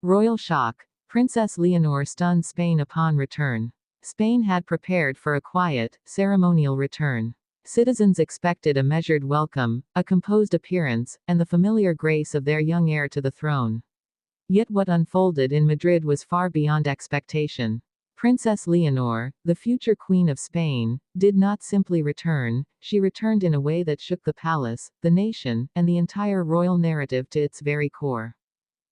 Royal shock. Princess Leonor stunned Spain upon return. Spain had prepared for a quiet, ceremonial return. Citizens expected a measured welcome, a composed appearance, and the familiar grace of their young heir to the throne. Yet what unfolded in Madrid was far beyond expectation. Princess Leonor, the future Queen of Spain, did not simply return, she returned in a way that shook the palace, the nation, and the entire royal narrative to its very core.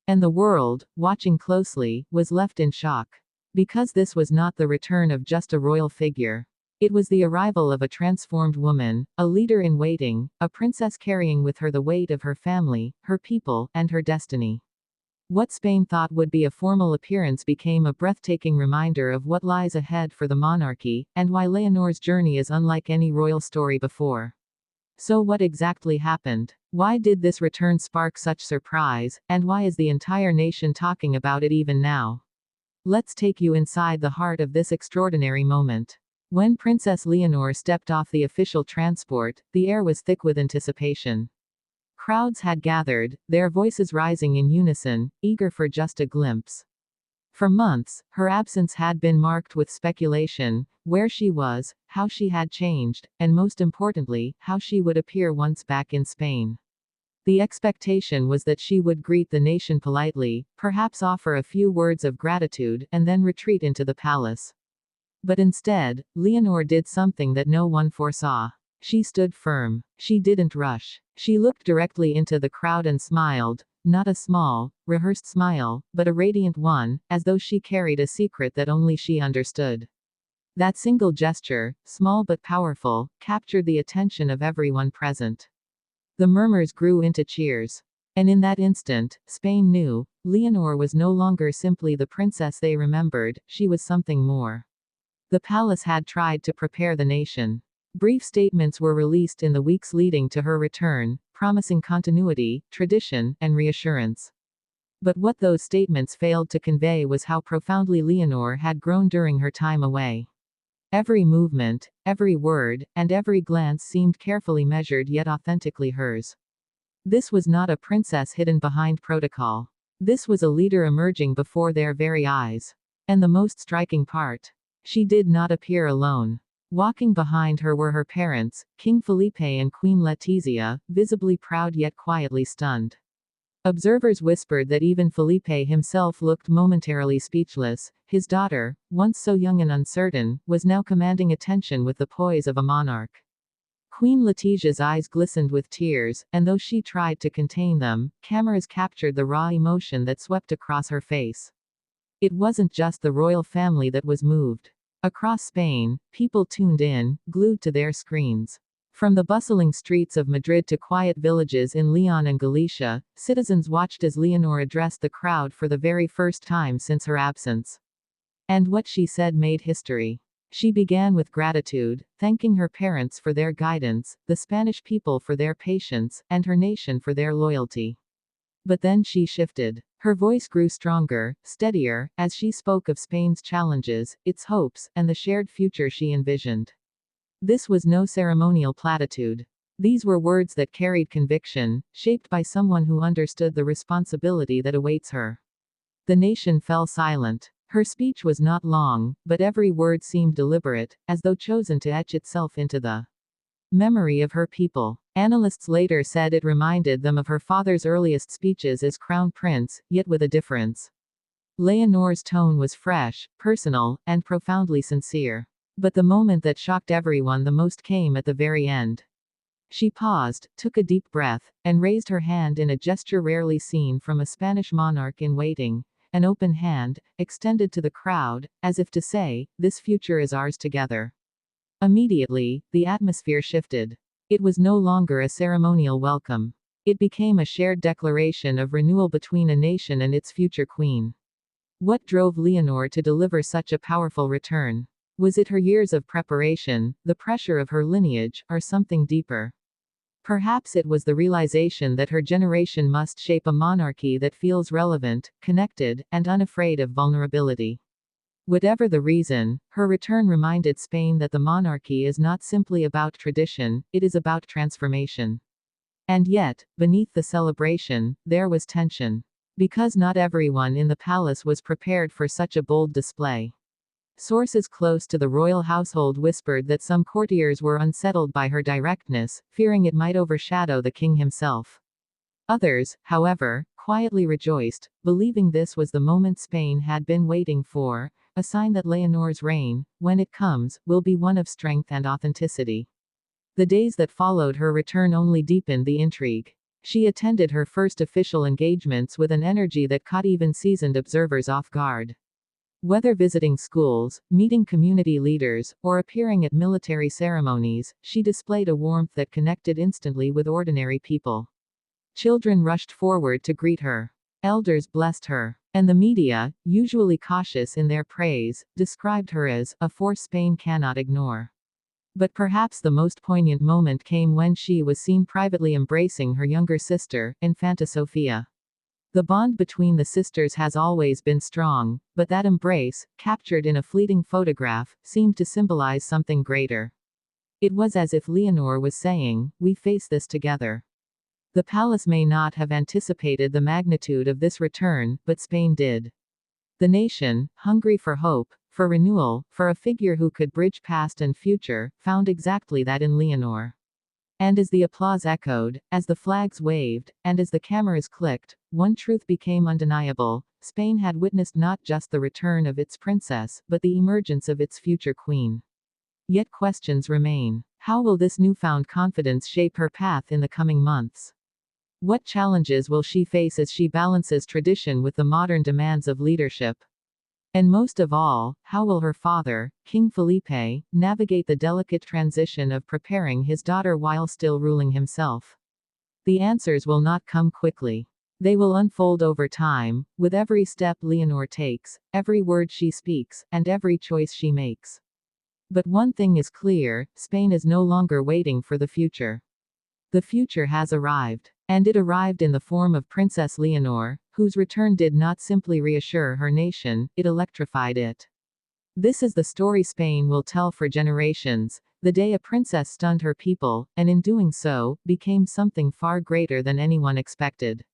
And the world, watching closely, was left in shock. Because this was not the return of just a royal figure. It was the arrival of a transformed woman, a leader in waiting, a princess carrying with her the weight of her family, her people, and her destiny. What Spain thought would be a formal appearance became a breathtaking reminder of what lies ahead for the monarchy, and why Leonor's journey is unlike any royal story before. So what exactly happened? Why did this return spark such surprise, and why is the entire nation talking about it even now? Let's take you inside the heart of this extraordinary moment. When Princess Leonor stepped off the official transport, the air was thick with anticipation. Crowds had gathered, their voices rising in unison, eager for just a glimpse. For months, her absence had been marked with speculation: where she was, how she had changed, and most importantly, how she would appear once back in Spain. The expectation was that she would greet the nation politely, perhaps offer a few words of gratitude, and then retreat into the palace. But instead, Leonor did something that no one foresaw. She stood firm. She didn't rush. She looked directly into the crowd and smiled, not a small, rehearsed smile, but a radiant one, as though she carried a secret that only she understood. That single gesture, small but powerful, captured the attention of everyone present. The murmurs grew into cheers. And in that instant, Spain knew, Leonor was no longer simply the princess they remembered, she was something more. The palace had tried to prepare the nation. Brief statements were released in the weeks leading to her return, promising continuity, tradition, and reassurance. But what those statements failed to convey was how profoundly Leonor had grown during her time away. Every movement, every word, and every glance seemed carefully measured yet authentically hers. This was not a princess hidden behind protocol. This was a leader emerging before their very eyes. And the most striking part: she did not appear alone. Walking behind her were her parents, King Felipe and Queen Letizia, visibly proud yet quietly stunned. Observers whispered that even Felipe himself looked momentarily speechless. His daughter, once so young and uncertain, was now commanding attention with the poise of a monarch. Queen Letizia's eyes glistened with tears, and though she tried to contain them, cameras captured the raw emotion that swept across her face. It wasn't just the royal family that was moved. Across Spain, people tuned in, glued to their screens. From the bustling streets of Madrid to quiet villages in Leon and Galicia, citizens watched as Leonor addressed the crowd for the very first time since her absence. And what she said made history. She began with gratitude, thanking her parents for their guidance, the Spanish people for their patience, and her nation for their loyalty. But then she shifted. Her voice grew stronger, steadier, as she spoke of Spain's challenges, its hopes, and the shared future she envisioned. This was no ceremonial platitude. These were words that carried conviction, shaped by someone who understood the responsibility that awaits her. The nation fell silent. Her speech was not long, but every word seemed deliberate, as though chosen to etch itself into the memory of her people. Analysts later said it reminded them of her father's earliest speeches as crown prince, yet with a difference. Leonor's tone was fresh, personal, and profoundly sincere. But the moment that shocked everyone the most came at the very end. She paused, took a deep breath, and raised her hand in a gesture rarely seen from a Spanish monarch in waiting, an open hand, extended to the crowd, as if to say, "This future is ours together." Immediately, the atmosphere shifted. It was no longer a ceremonial welcome. It became a shared declaration of renewal between a nation and its future queen. What drove Leonor to deliver such a powerful return? Was it her years of preparation, the pressure of her lineage, or something deeper? Perhaps it was the realization that her generation must shape a monarchy that feels relevant, connected, and unafraid of vulnerability. Whatever the reason, her return reminded Spain that the monarchy is not simply about tradition, it is about transformation. And yet, beneath the celebration, there was tension. because not everyone in the palace was prepared for such a bold display. Sources close to the royal household whispered that some courtiers were unsettled by her directness, fearing it might overshadow the king himself. Others, however, quietly rejoiced, believing this was the moment Spain had been waiting for, a sign that Leonor's reign, when it comes, will be one of strength and authenticity. The days that followed her return only deepened the intrigue. She attended her first official engagements with an energy that caught even seasoned observers off guard. Whether visiting schools, meeting community leaders, or appearing at military ceremonies, she displayed a warmth that connected instantly with ordinary people. Children rushed forward to greet her. Elders blessed her. And the media, usually cautious in their praise, described her as a force Spain cannot ignore. But perhaps the most poignant moment came when she was seen privately embracing her younger sister, Infanta Sofia. The bond between the sisters has always been strong, but that embrace, captured in a fleeting photograph, seemed to symbolize something greater. It was as if Leonor was saying, "We face this together." The palace may not have anticipated the magnitude of this return, but Spain did. The nation, hungry for hope, for renewal, for a figure who could bridge past and future, found exactly that in Leonor. And as the applause echoed, as the flags waved, and as the cameras clicked, one truth became undeniable: Spain had witnessed not just the return of its princess, but the emergence of its future queen. Yet questions remain. How will this newfound confidence shape her path in the coming months? What challenges will she face as she balances tradition with the modern demands of leadership? And most of all, how will her father, King Felipe, navigate the delicate transition of preparing his daughter while still ruling himself? The answers will not come quickly. They will unfold over time, with every step Leonor takes, every word she speaks, and every choice she makes. But one thing is clear: Spain is no longer waiting for the future. The future has arrived. And it arrived in the form of Princess Leonor, whose return did not simply reassure her nation, it electrified it. This is the story Spain will tell for generations: the day a princess stunned her people, and in doing so, became something far greater than anyone expected.